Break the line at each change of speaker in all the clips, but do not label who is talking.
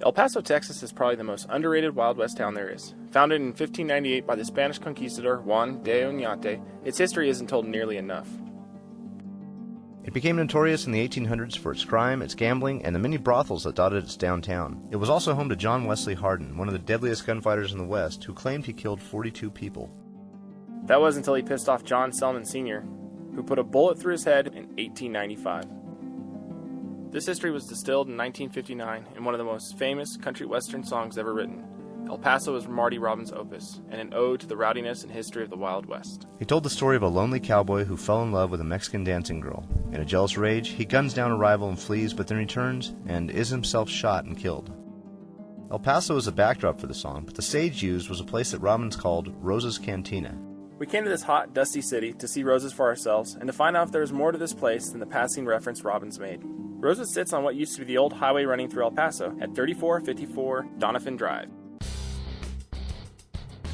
El Paso, Texas is probably the most underrated Wild West town there is. Founded in 1598 by the Spanish conquistador Juan de Oñate, its history isn't told nearly enough.
It became notorious in the 1800s for its crime, its gambling, and the many brothels that dotted its downtown. It was also home to John Wesley Hardin, one of the deadliest gunfighters in the West, who claimed he killed 42 people.
That was until he pissed off John Selman Sr., who put a bullet through his head in 1895. This history was distilled in 1959 in one of the most famous country western songs ever written. El Paso is Marty Robbins' opus, and an ode to the rowdiness and history of the Wild West.
He told the story of a lonely cowboy who fell in love with a Mexican dancing girl. In a jealous rage, he guns down a rival and flees, but then returns and is himself shot and killed. El Paso is a backdrop for the song, but the stage used was a place that Robbins called Rosa's Cantina.
We came to this hot, dusty city to see Rosa's for ourselves and to find out if there was more to this place than the passing reference Robbins made. Rosa's sits on what used to be the old highway running through El Paso at 3454 Doniphan Drive.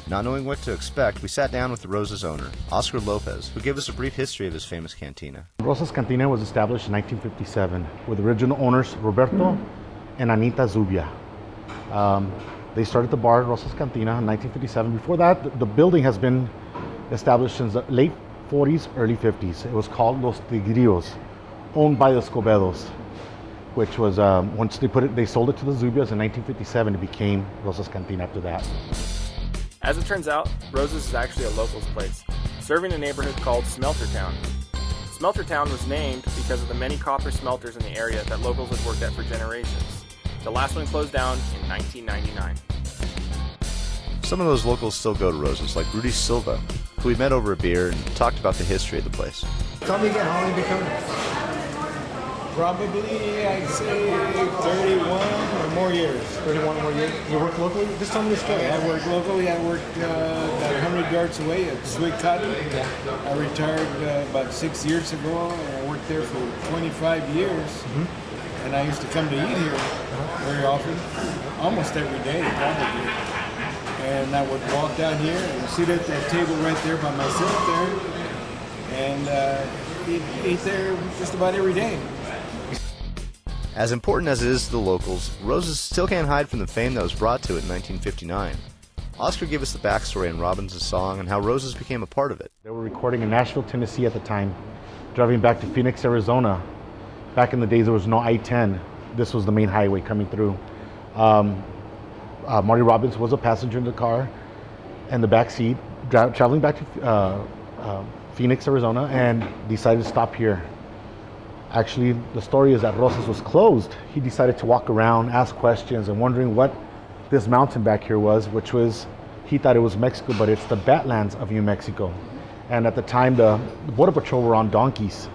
Not knowing what to expect, we sat down with the Rosa's owner, Oscar Lopez, who gave us a brief history of his famous cantina.
Rosa's Cantina was established in 1957 with original owners Roberto and Anita Zubia. They started the bar at Rosa's Cantina in 1957. Before that, the building has been established since the late 40s, early 50s. It was called Los Tigrillos, owned by the Escobedos, which was, once they sold it to the Zubias in 1957, it became Rosa's Cantina after that.
As it turns out, Rosa's is actually a locals place, serving a neighborhood called Smelter Town. Smelter Town was named because of the many copper smelters in the area that locals had worked at for generations. The last one closed down in 1999.
Some of those locals still go to Rosa's, like Rudy Silva, who we met over a beer and talked about the history of the place.
Tell me again, how long have you become? Probably, I'd say 31 or more years.
31 more years. You work locally? Just tell me the story.
I work locally. I worked about 100 yards away at Sweet Cotton. I retired about 6 years ago, and I worked there for 25 years. Mm-hmm. And I used to come to eat here very often, almost every day, probably. And I would walk down here and sit at that table right there by myself there, and eat there just about every day.
As important as it is to the locals, Rosa's still can't hide from the fame that was brought to it in 1959. Oscar gave us the backstory on Robbins' song and how Rosa's became a part of it.
They were recording in Nashville, Tennessee at the time, driving back to Phoenix, Arizona. Back in the days, there was no I-10. This was the main highway coming through. Marty Robbins was a passenger in the car in the back seat, traveling back to Phoenix, Arizona, and decided to stop here. Actually, the story is that Rosa's was closed. He decided to walk around, ask questions, and wondering what this mountain back here was, which was, he thought it was Mexico, but it's the Badlands of New Mexico. And at the time, the Border Patrol were on donkeys.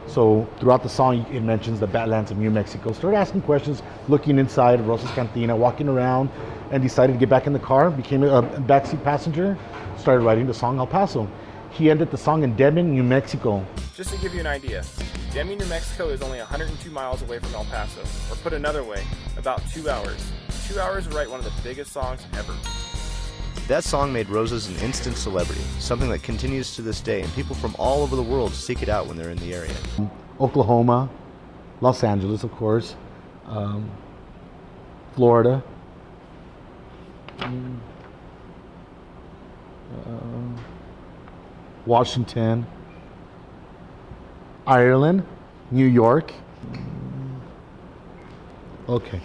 So throughout the song, it mentions the Badlands of New Mexico. Started asking questions, looking inside Rosa's Cantina, walking around, and decided to get back in the car, became a backseat passenger, started writing the song El Paso. He ended the song in Deming, New Mexico.
Just to give you an idea, Deming, New Mexico is only 102 miles away from El Paso, or put another way, about 2 hours. 2 hours to write one of the biggest songs ever.
That song made Rosa's an instant celebrity, something that continues to this day, and people from all over the world seek it out when they're in the area.
Oklahoma, Los Angeles, of course, Florida, Washington, Ireland, New York. Okay.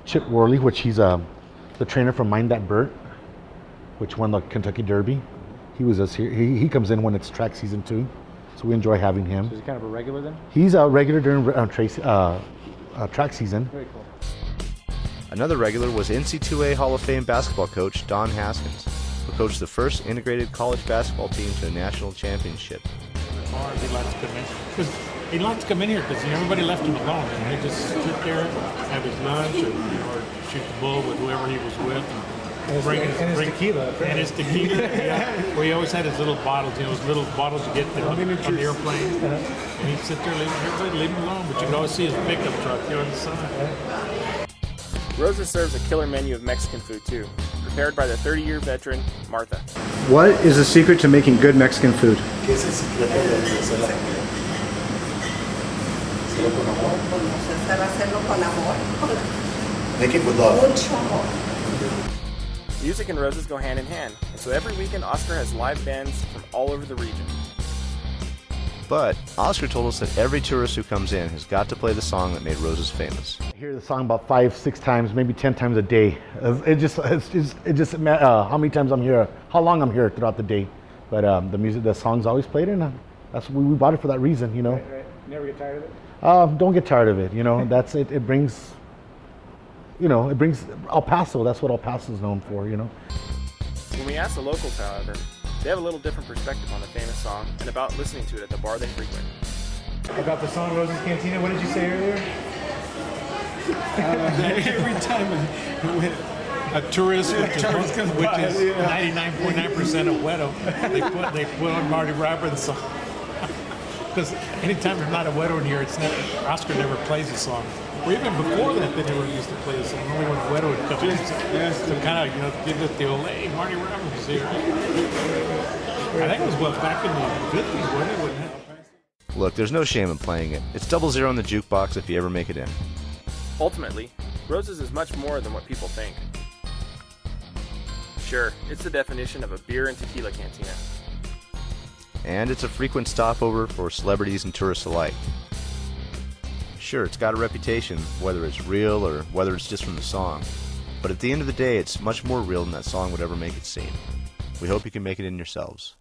Chip Worley, which he's the trainer from Mind That Burt, which won the Kentucky Derby. He was us here. He comes in when it's track season too, so we enjoy having him.
So he's kind of a regular then?
He's a regular during track season.
Very cool.
Another regular was NC2A Hall of Fame basketball coach Don Haskins, who coached the first integrated college basketball team to a national championship.
He likes to come in. He likes to come in here because everybody left him alone. And he just sit there, have his lunch, or shoot the bull with whoever he was with.
And his tequila.
And his tequila, yeah. Where he always had his little bottles, those little bottles you get on the airplane. And he'd sit there, everybody leave him alone. But you could always see his pickup truck here on the side.
Rosa serves a killer menu of Mexican food too, prepared by the 30-year veteran, Martha.
What is the secret to making good Mexican food?
Make it with love.
Music and roses go hand in hand, and so every weekend Oscar has live bands from all over the region.
But Oscar told us that every tourist who comes in has got to play the song that made Roses famous.
I hear the song about 5-6 times, maybe 10 times a day. It just how many times I'm here, how long I'm here throughout the day. But the song's always played, and that's we bought it for that reason, you know.
Right. Never get tired of it?
Don't get tired of it, you know. That's it. It brings, it brings El Paso. That's what El Paso is known for, you know.
When we ask the locals, however, they have a little different perspective on the famous song and about listening to it at the bar they frequent.
About the song Roses Cantina, what did you say earlier?
Every time
A tourist, which is
comes by,
99.9% of Wedo, they put on Marty Robbins' song. Because anytime there's not a Wedo in here, Oscar never plays the song. Or even before that, they never used to play the song. Only when Wedo would come in. So kind of, give it the old, hey, Marty Robbins is here. I think it was back in the 50s, wasn't it?
Look, there's no shame in playing it. It's 00 in the jukebox if you ever make it in.
Ultimately, Roses is much more than what people think. Sure, it's the definition of a beer and tequila cantina.
And it's a frequent stopover for celebrities and tourists alike. Sure, it's got a reputation, whether it's real or whether it's just from the song. But at the end of the day, it's much more real than that song would ever make it seem. We hope you can make it in yourselves.